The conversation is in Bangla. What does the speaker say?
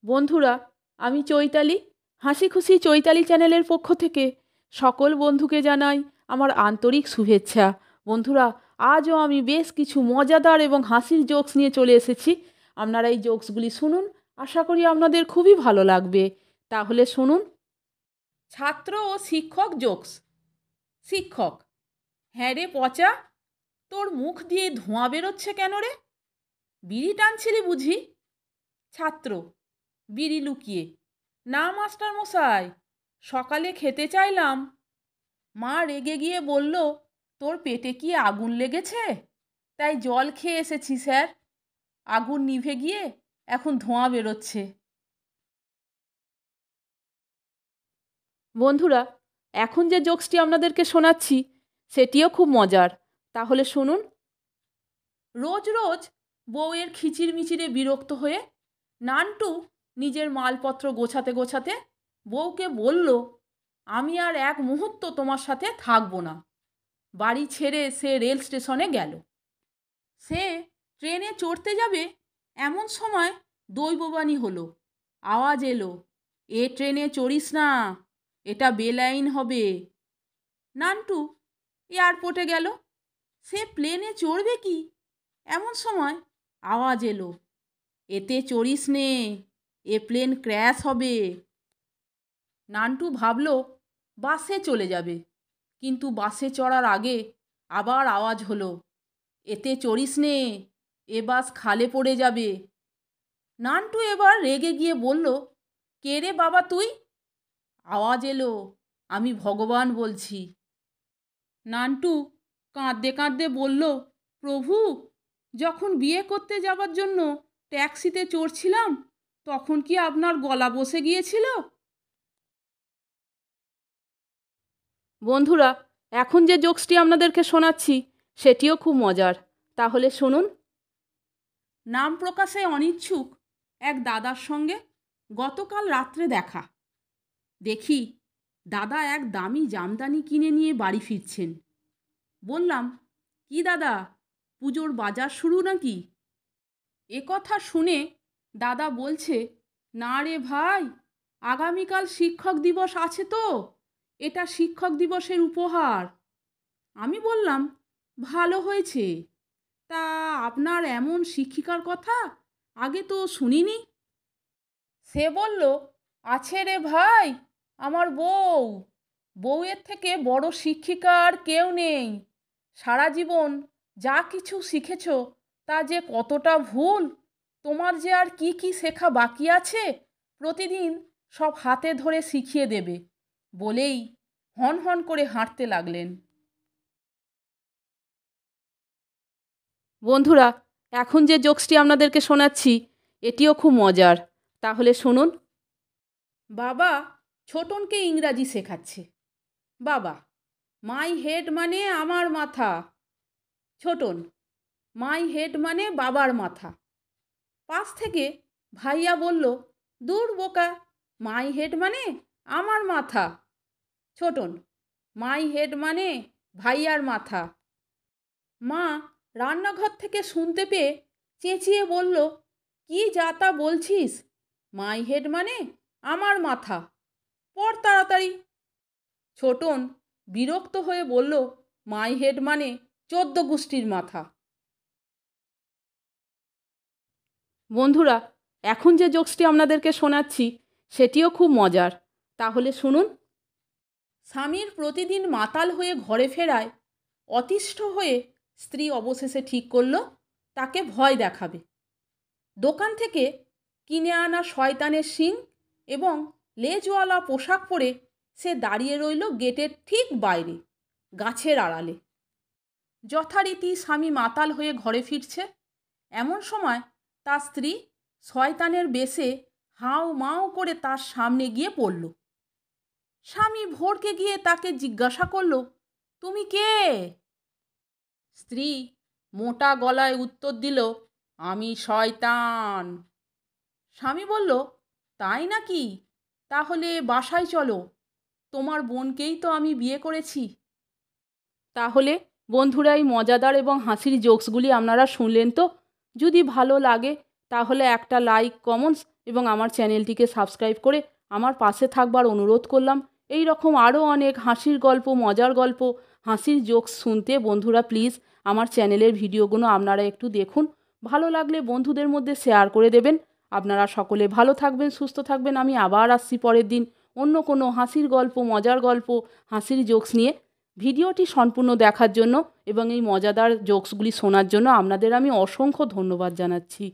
বন্ধুরা, আমি চৈতালি। হাসি খুশি চৈতালি চ্যানেলের পক্ষ থেকে সকল বন্ধুকে জানাই আমার আন্তরিক শুভেচ্ছা। বন্ধুরা, আজও আমি বেশ কিছু মজাদার এবং হাসির জোকস নিয়ে চলে এসেছি। আপনারা এই জোকসগুলি শুনুন, আশা করি আপনাদের খুবই ভালো লাগবে। তাহলে শুনুন। ছাত্র ও শিক্ষক জোকস। শিক্ষক: হ্যাঁ রে পচা, তোর মুখ দিয়ে ধোঁয়া বেরোচ্ছে কেন রে? বিড়ি টানছিলি বুঝি? ছাত্র বিড়ি লুকিয়ে: না মাস্টার মশাই, সকালে খেতে চাইলাম, মা রেগে গিয়ে বলল তোর পেটে কি আগুন লেগেছে, তাই জল খেয়ে এসেছি স্যার। আগুন নিভে গিয়ে এখন ধোঁয়া বেরোচ্ছে। বন্ধুরা, এখন যে জোকসটি আপনাদেরকে শোনাচ্ছি সেটিও খুব মজার। তাহলে শুনুন। রোজ রোজ বউয়ের খিচির মিচিরে বিরক্ত হয়ে নান্টু নিজের মালপত্র গোছাতে গোছাতে বউকে বলল, আমি আর এক মুহূর্ত তোমার সাথে থাকবো না। বাড়ি ছেড়ে সে রেল স্টেশনে গেল। সে ট্রেনে চড়তে যাবে এমন সময় দৈববাণী হলো। আওয়াজ এলো, এ ট্রেনে চড়িস না, এটা বেলাইন হবে। নান্টু এয়ারপোর্টে গেল। সে প্লেনে চড়বে কি এমন সময় আওয়াজ এলো, এতে চড়িস নে, এ প্লেন ক্র্যাশ হবে। নান্টু ভাবল বাসে চলে যাবে, কিন্তু বাসে চড়ার আগে আবার আওয়াজ হলো, এতে চড়িস নে, এ বাস খালে পড়ে যাবে। নান্টু এবার রেগে গিয়ে বলল, কে রে বাবা তুই? আওয়াজ এলো, আমি ভগবান বলছি। নান্টু কাঁদতে কাঁদতে বলল, প্রভু, যখন বিয়ে করতে যাবার জন্য ট্যাক্সিতে চড়ছিলাম তখন কি আপনার গলা বসে গিয়েছিল? বন্ধুরা, এখন যে জোকসটি আপনাদেরকে শোনাচ্ছি সেটিও খুব মজার। তাহলে শুনুন। নাম প্রকাশে অনিচ্ছুক এক দাদার সঙ্গে গতকাল রাত্রে দেখা। দেখি দাদা এক দামি জামদানি কিনে নিয়ে বাড়ি ফিরছেন। বললাম, কি দাদা, পুজোর বাজার শুরু নাকি? এ কথা শুনে দাদা বলছে, না রে ভাই, আগামীকাল শিক্ষক দিবস আছে তো, এটা শিক্ষক দিবসের উপহার। আমি বললাম, ভালো হয়েছে, তা আপনার এমন শিক্ষিকার কথা আগে তো শুনিনি। সে বলল, আছে রে ভাই, আমার বউ। বউয়ের থেকে বড় শিক্ষিকা আর কেউ নেই। সারা জীবন যা কিছু শিখেছ তা যে কতটা ভুল, তোমার যে আর কি কি শেখা বাকি আছে, প্রতিদিন সব হাতে ধরে শিখিয়ে দেবে, বলেই হন হন করে হাঁটতে লাগলেন। বন্ধুরা, এখন যে জোকসটি আপনাদেরকে শোনাচ্ছি এটিও খুব মজার। তাহলে শুনুন। বাবা ছোটনকে ইংরাজি শেখাচ্ছে। বাবা: মাই হেড মানে আমার মাথা। ছোটন: মাই হেড মানে বাবার মাথা। পাশ থেকে ভাইয়া বলল, দূর বোকা, মাই হেড মানে আমার মাথা। ছোটন: মাই হেড মানে ভাইয়ার মাথা। মা রান্নাঘর থেকে শুনতে পেয়ে চেঁচিয়ে বলল, কি যা তা বলছিস, মাই হেড মানে আমার মাথা, পড় তাড়াতাড়ি। ছোটন বিরক্ত হয়ে বলল, মাই হেড মানে 14 গোষ্ঠীর মাথা। বন্ধুরা, এখন যে জোকসটি আপনাদেরকে শোনাচ্ছি সেটিও খুব মজার। তাহলে শুনুন। স্বামীর প্রতিদিন মাতাল হয়ে ঘরে ফেরায় অতিষ্ঠ হয়ে স্ত্রী অবশেষে ঠিক করল তাকে ভয় দেখাবে। দোকান থেকে কিনে আনা শয়তানের শিং এবং লেজওয়ালা পোশাক পরে সে দাঁড়িয়ে রইল গেটের ঠিক বাইরে, গাছের আড়ালে। যথারীতি স্বামী মাতাল হয়ে ঘরে ফিরছে, এমন সময় তার স্ত্রী শয়তানের বেশে হাউ মাউ করে তার সামনে গিয়ে পড়ল। স্বামী ভড়কে গিয়ে তাকে জিজ্ঞাসা করল, তুমি কে? স্ত্রী মোটা গলায় উত্তর দিল, আমি শয়তান। স্বামী বলল, তাই নাকি, তাহলে বাসায় চলো, তোমার বোনকেই তো আমি বিয়ে করেছি। তাহলে বন্ধুরা, এই মজাদার এবং হাসির জোকসগুলি আপনারা শুনলেন তো? যদি ভালো লাগে তাহলে একটা লাইক, কমেন্টস এবং আমার চ্যানেলটিকে সাবস্ক্রাইব করে আমার পাশে থাকবার অনুরোধ করলাম। এই রকম আরও অনেক হাসির গল্প, মজার গল্প, হাসির জোকস শুনতে বন্ধুরা প্লিজ আমার চ্যানেলের ভিডিওগুলো আপনারা একটু দেখুন। ভালো লাগলে বন্ধুদের মধ্যে শেয়ার করে দেবেন। আপনারা সকলে ভালো থাকবেন, সুস্থ থাকবেন। আমি আবার আসছি পরের দিন অন্য কোনো হাসির গল্প, মজার গল্প, হাসির জোকস নিয়ে। ভিডিওটি সম্পূর্ণ দেখার জন্য এবং এই মজাদার জোকসগুলি শোনার জন্য আপনাদের আমি অসংখ্য ধন্যবাদ জানাচ্ছি।